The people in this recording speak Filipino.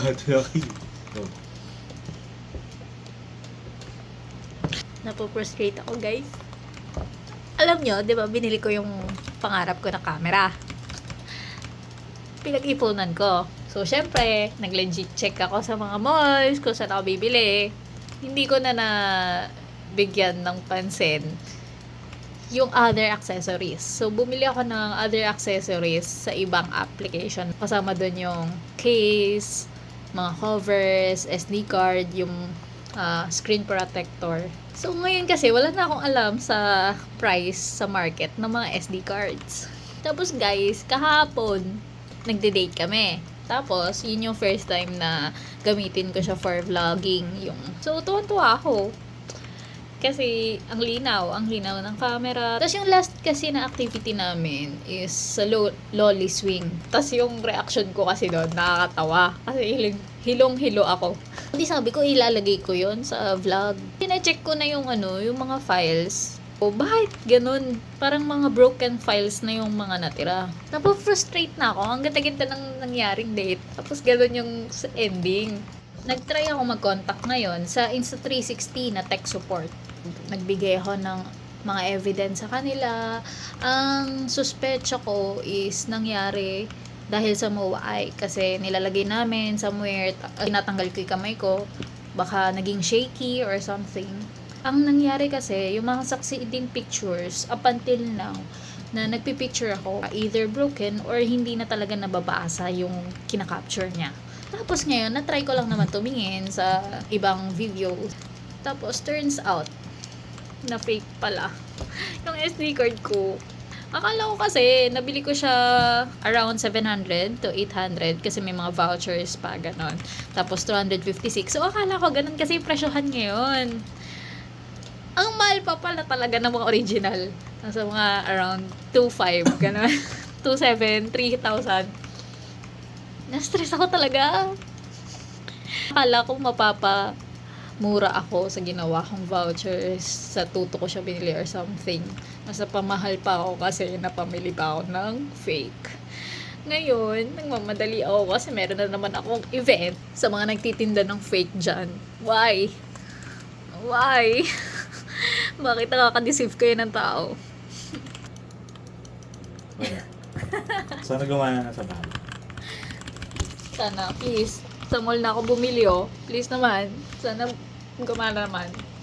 Lucky. Oh. Napo-frustrate ako, guys. Alam nyo, di ba, binili ko yung pangarap ko na camera. Pinag-ipunan ko. So, syempre, nag-legit check ako sa mga malls kung saan ako bibili. Hindi ko na bigyan ng pansin yung other accessories. So, bumili ako ng other accessories sa ibang application. Kasama doon yung case, mga covers, SD card, yung screen protector. So, ngayon kasi, wala na akong alam sa price sa market ng mga SD cards. Tapos, guys, kahapon, nagde-date kami. Tapos, yun yung first time na gamitin ko siya for vlogging. So, tuwan-tuwa ako. Kasi, ang linaw ng camera. Tapos, yung last kasi na activity namin is sa lolly swing. Tapos, yung reaction ko kasi doon, nakakatawa. Kasi, hilong-hilo ako. Hindi sabi ko, ilalagay ko yon sa vlog. Pina-check ko na yung mga files. O, bakit ganun? Parang mga broken files na yung mga natira. Napo-frustrate na ako. Ang ganda-ganda ng nangyaring date. Tapos, ganun yung ending. Nag-try ako mag-contact ngayon sa Insta360 na tech support. Nagbigay ako ng mga evidence sa kanila. Ang suspecha ko is nangyari dahil sa MOI. Kasi nilalagay namin somewhere, tinatanggal ko yung kamay ko. Baka naging shaky or something. Ang nangyari kasi, yung mga succeeding pictures, up until now, na nagpipicture ako, either broken or hindi na talaga nababasa yung kinakapture niya. Tapos ngayon, na-try ko lang naman tumingin sa ibang video. Tapos, turns out, na fake pala. Yung SD card ko. Akala ko kasi, nabili ko siya around 700 to 800 kasi may mga vouchers pa, ganon. Tapos, 256. So, akala ko ganun kasi yung presyohan ngayon. Ang mahal pa pala talaga ng mga original. Nasa mga around 2,500, ganon. 2,700, 3,000. Na-stress ako talaga. Akala ko mura ako sa ginawa kong vouchers. Sa tuto ko siya binili or something. Nasa pamahal pa ako kasi napamili pa ako ng fake. Ngayon, nagmamadali ako kasi meron na naman akong event sa mga nagtitinda ng fake dyan. Why? Why? Bakit nakaka-deceive kayo ng tao? Sana gumana na sa bahay. Sana, please. Sa mall na ako bumili, oh. Please naman. Sana gumana naman.